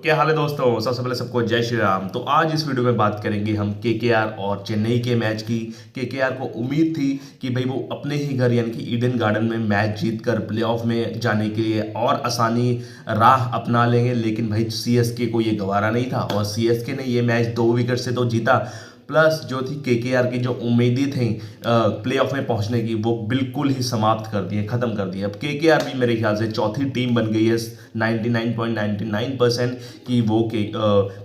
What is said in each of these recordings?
क्या हाल है दोस्तों। सबसे पहले सबको जय श्री राम। तो आज इस वीडियो में बात करेंगे हम केकेआर और चेन्नई के मैच की। केकेआर को उम्मीद थी कि भाई वो अपने ही घर यानी कि ईडन गार्डन में मैच जीतकर प्लेऑफ में जाने के लिए और आसानी राह अपना लेंगे, लेकिन भाई सीएसके को ये गवारा नहीं था और सीएसके ने ये मैच 2 विकेट से तो जीता, प्लस जो थी केकेआर की जो उम्मीदें थी प्लेऑफ में पहुंचने की वो बिल्कुल ही समाप्त कर दी है, खत्म कर दी है। अब केकेआर भी मेरे ख्याल से चौथी टीम बन गई है 99.99% कि वो के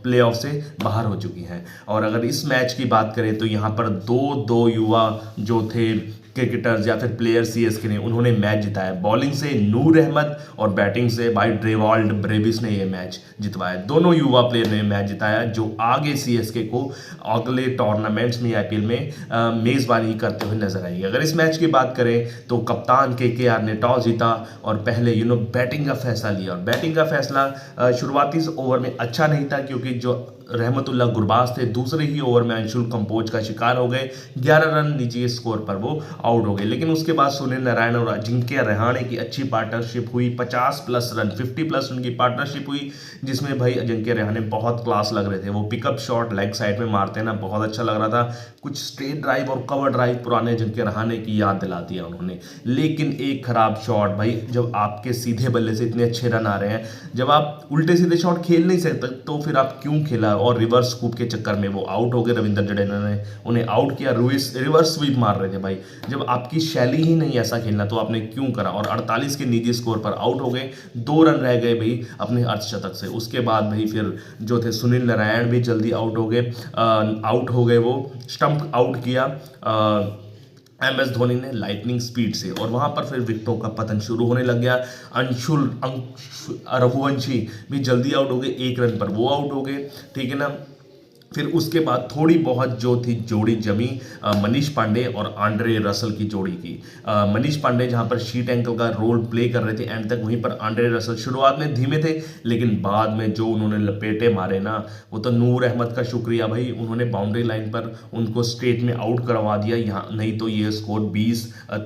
प्लेऑफ से बाहर हो चुकी हैं। और अगर इस मैच की बात करें तो यहाँ पर दो दो युवा जो थे क्रिकेटर्स या फिर प्लेयर सीएसके ने, उन्होंने मैच जिताया। बॉलिंग से नूर अहमद और बैटिंग से भाई डेवाल्ड ब्रेविस ने ये मैच जितवाया। दोनों युवा प्लेयर ने मैच जिताया जो आगे सीएसके को अगले टूर्नामेंट्स में आईपीएल में मेजबानी करते हुए नजर आएगी। अगर इस मैच की बात करें तो कप्तान केकेआर ने टॉस जीता और पहले बैटिंग का फैसला लिया। और बैटिंग का फैसला शुरुआती ओवर में अच्छा नहीं था क्योंकि जो रहमतुल्लाह गुरबाज थे दूसरे ही ओवर में अंशुल कंपोज का शिकार हो गए। 11 रन नीचे स्कोर पर वो आउट हो गए, लेकिन उसके बाद सुनील नारायण और अजिंक्य रहाणे की अच्छी पार्टनरशिप हुई। 50+ रन 50+ रन की पार्टनरशिप हुई जिसमें भाई अजिंक्य रहाणे बहुत क्लास लग रहे थे। वो पिकअप शॉट लेग साइड में मारते ना, बहुत अच्छा लग रहा था। कुछ स्ट्रेट ड्राइव और कवर ड्राइव पुराने अजिंक्य रहाणे की याद दिला दिया उन्होंने। लेकिन एक खराब शॉट भाई, जब आपके सीधे बल्ले से इतने अच्छे रन आ रहे हैं, जब आप उल्टे सीधे शॉट खेल नहीं सकते तो फिर आप क्यों खेला। और रिवर्स स्कूप के चक्कर में वो आउट हो गए। रविंद्र जडेजा ने उन्हें आउट किया। रिवर्स स्वीप मार रहे थे भाई। जब आपकी शैली ही नहीं ऐसा खेलना तो आपने क्यों करा। और 48 के निजी स्कोर पर आउट हो गए। 2 रन रह गए भाई अपने अर्धशतक से। उसके बाद भाई फिर जो थे सुनील नारायण भी जल्दी आउट हो गए। आउट हो गए, वो स्टंप आउट किया एमएस धोनी ने लाइटनिंग स्पीड से, और वहां पर फिर विकेटों का पतन शुरू होने लग गया। रघुवंशी भी जल्दी आउट हो गए, 1 रन पर वो आउट हो गए, ठीक है ना। फिर उसके बाद थोड़ी बहुत जो थी जोड़ी जमी मनीष पांडे और आंड्रे रसल की जोड़ी की। मनीष पांडे जहां पर शीट एंकल का रोल प्ले कर रहे थे एंड तक, वहीं पर आंड्रे रसल शुरुआत में धीमे थे लेकिन बाद में जो उन्होंने लपेटे मारे ना, वो तो नूर अहमद का शुक्रिया भाई। उन्होंने बाउंड्री लाइन पर उनको स्ट्रेट में आउट करवा दिया, यहाँ नहीं तो ये स्कोर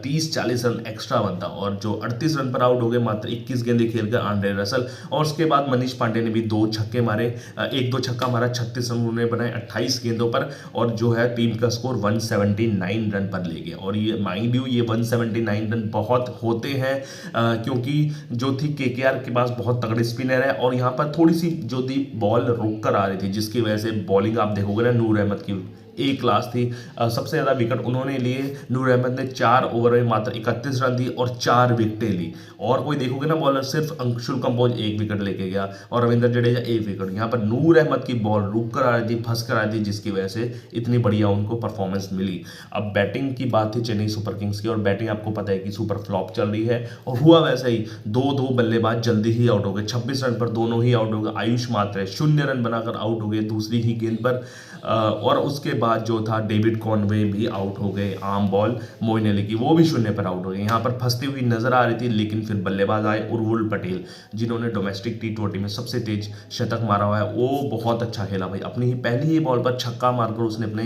30-40 रन एक्स्ट्रा बनता। और जो 38 रन पर आउट हो गए मात्र 21 गेंदें खेलकर आंड्रे रसल। और उसके बाद मनीष पांडे ने भी 2 छक्के मारे, 1-2 छक्का मारा, 36 रन उन्होंने बनाए 28 गेंदों पर। और जो है टीम का स्कोर 179 रन पर ले गया। और ये माइंड यू, ये 179 रन बहुत होते हैं क्योंकि जो थी केकेआर के पास बहुत तगड़े स्पिनर है और यहाँ पर थोड़ी सी जो थी बॉल रुक कर आ रही थी, जिसकी वजह से बॉलिंग आप देखोगे ना नूर अहमद की एक क्लास थी। सबसे ज़्यादा विकेट उन्होंने लिए। नूर अहमद ने 4 ओवर में मात्र 31 रन दी और 4 विकेटें ली। और कोई देखोगे ना बॉलर, सिर्फ अंशुल कंबोज 1 विकेट लेके गया और रविंद्र जडेजा 1 विकेट। यहाँ पर नूर अहमद की बॉल रुक कर आ रही थी, फंस कर आ रही थी, जिसकी वजह से इतनी बढ़िया उनको परफॉर्मेंस मिली। अब बैटिंग की बात थी चेन्नई सुपर किंग्स की, और बैटिंग आपको पता है कि सुपर फ्लॉप चल रही है। और हुआ वैसा ही, 2 बल्लेबाज जल्दी ही आउट हो गए। 26 रन पर दोनों ही आउट हो गए। आयुष मात्रे 0 रन बनाकर आउट हो गए दूसरी ही गेंद पर। और उसके बाद जो था डेविड कॉनवे भी आउट हो गए। आम बॉल मोइन अली की, वो भी 0 पर आउट हो गए। यहाँ पर फंसती हुई नजर आ रही थी, लेकिन फिर बल्लेबाज आए उर्वुल पटेल, जिन्होंने डोमेस्टिक टी20 में सबसे तेज शतक मारा हुआ है। वो बहुत अच्छा खेला भाई। अपनी ही पहली ही बॉल पर छक्का मारकर उसने अपने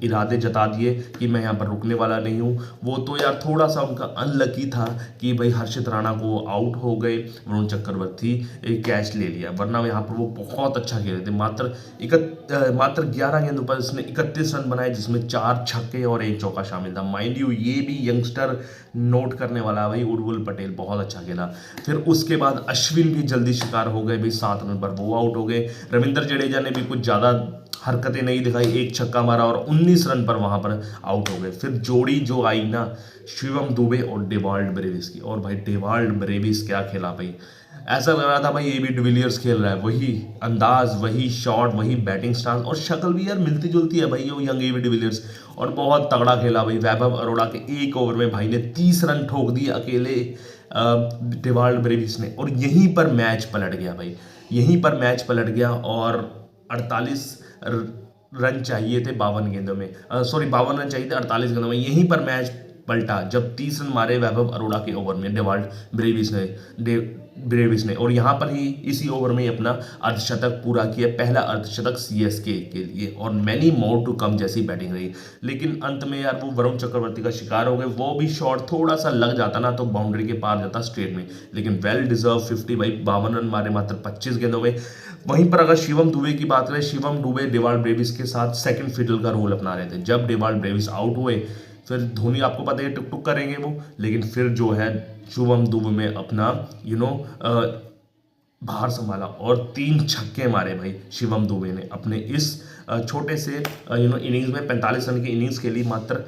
इरादे जता दिए कि मैं यहाँ पर रुकने वाला नहीं हूँ। वो तो यार थोड़ा सा उनका अनलकी था कि भाई हर्षित राणा को आउट हो गए, वरुण चक्रवर्ती कैच ले लिया, वरना यहाँ पर वो बहुत अच्छा खेले थे। मात्र 11 गेंदों पर उसने 31 रन बनाए, जिसमें 4 छक्के और 1 चौका शामिल था। माइंड यू, ये भी यंगस्टर नोट करने वाला भाई। उर्वुल पटेल बहुत अच्छा खेला। फिर उसके बाद अश्विन भी जल्दी शिकार हो गए भाई, 7 रन पर वो आउट हो गए। रविंद्र जडेजा ने भी कुछ ज्यादा हरकतें नहीं दिखाई, 1 छक्का मारा और 19 रन पर वहां पर आउट हो गए। फिर जोड़ी जो आई ना, शिवम दुबे और डेवाल्ड ब्रेविस की, और भाई डेवाल्ड ब्रेविस क्या खेला भाई। ऐसा लग रहा था भाई एबी डिविलियर्स खेल रहा है। वही अंदाज, वही शॉट, वही बैटिंग स्टांस, और शक्ल भी यार मिलती जुलती है भाई ये यंग एबी डिविलियर्स। और बहुत तगड़ा खेला भाई। वैभव अरोड़ा के 1 ओवर में भाई ने 30 रन ठोक दिए अकेले डेवाल्ड ब्रेविस ने। और यहीं पर मैच पलट गया भाई, यहीं पर मैच पलट गया। और 48 रन चाहिए थे 52 गेंदों में, सॉरी 52 रन चाहिए थे 48 गेंदों में। यहीं पर मैच पलटा जब 30 रन मारे वैभव अरोड़ा के ओवर में डेवाल्ड ब्रेविस ने और यहाँ पर ही इसी ओवर में अपना अर्धशतक पूरा किया, पहला अर्धशतक सीएसके के लिए, और मैनी मोर टू कम जैसी बैटिंग रही। लेकिन अंत में यार वो वरुण चक्रवर्ती का शिकार हो गए, वो भी शॉट थोड़ा सा लग जाता ना तो बाउंड्री के पार जाता स्ट्रेट में, लेकिन वेल डिजर्व 50 भाई, 52 रन मारे मात्र 25 गेंदों में। वहीं पर अगर शिवम दुबे की बात करें, शिवम दुबे डेवाल्ड ब्रेविस के साथ सेकंड फिडल का रोल अपना रहे थे। जब डेवाल्ड ब्रेविस आउट हुए फिर धोनी आपको पता है टुक टुक करेंगे वो, लेकिन फिर जो है शिवम दुबे में अपना बाहर संभाला और 3 छक्के मारे भाई शिवम दुबे ने अपने इस छोटे से इनिंग्स में। 45 रन की इनिंग्स के लिए मात्र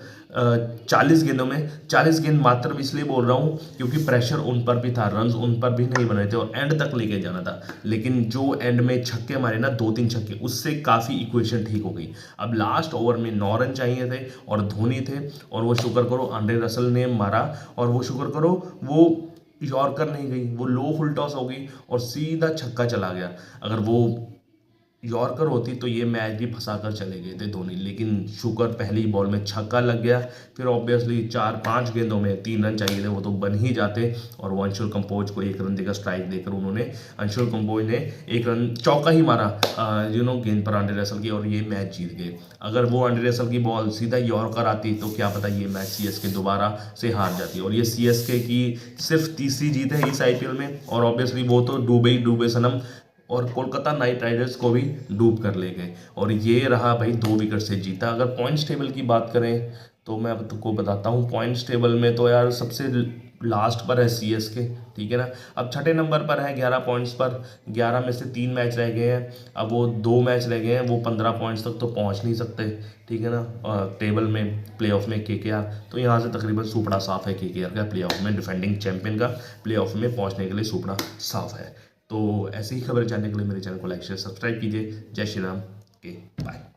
40 गेंदों में 40 गेंद मात्र इसलिए बोल रहा हूँ क्योंकि प्रेशर उन पर भी था, रन्स उन पर भी नहीं बने थे और एंड तक लेके जाना था। लेकिन जो एंड में छक्के मारे ना 2-3 छक्के, उससे काफ़ी इक्वेशन ठीक हो गई। अब लास्ट ओवर में 9 रन चाहिए थे और धोनी थे, और वो शुक्र करो आंद्रे रसल ने मारा, और वो शुक्र करो वो यॉर्कर नहीं गई, वो लो फुल टॉस हो गई और सीधा छक्का चला गया। अगर वो यॉर्कर होती तो ये मैच भी फंसा कर चले गए थे धोनी, लेकिन शुक्र पहली बॉल में छक्का लग गया। फिर ऑब्वियसली 4-5 गेंदों में 3 रन चाहिए थे, वो तो बन ही जाते, और वो अंशुल कंबोज को 1 रन देकर स्ट्राइक देकर उन्होंने अंशुल कंबोज ने 1 रन चौका ही मारा गेंद पर आंद्रे रसल की, और ये मैच जीत गए। अगर वो आंद्रे रसल की बॉल सीधा यॉर्कर आती तो क्या पता ये मैच सीएसके दोबारा से हार जाती, और ये सीएसके की सिर्फ तीसरी जीत है इस आईपीएल में, और ऑब्वियसली वो तो डूबे सनम, और कोलकाता नाइट राइडर्स को भी डूब कर ले गए, और ये रहा भाई 2 विकेट से जीता। अगर पॉइंट्स टेबल की बात करें तो मैं अब तुमको बताता हूँ, पॉइंट्स टेबल में तो यार सबसे लास्ट पर है सीएसके, ठीक है ना। अब छठे नंबर पर है 11 पॉइंट्स पर, 11 में से 3 मैच रह गए हैं, अब वो 2 मैच रह गए हैं, वो 15 पॉइंट्स तक तो पहुँच नहीं सकते, ठीक है ना। टेबल में प्लेऑफ में केकेआर, तो यहाँ से तकरीबन सुपड़ा साफ है केकेआर का प्लेऑफ में, डिफेंडिंग चैंपियन का प्लेऑफ में पहुँचने के लिए सुपड़ा साफ है। तो ऐसी ही खबर जानने के लिए मेरे चैनल को लाइक शेयर सब्सक्राइब कीजिए। जय श्री राम के बाय।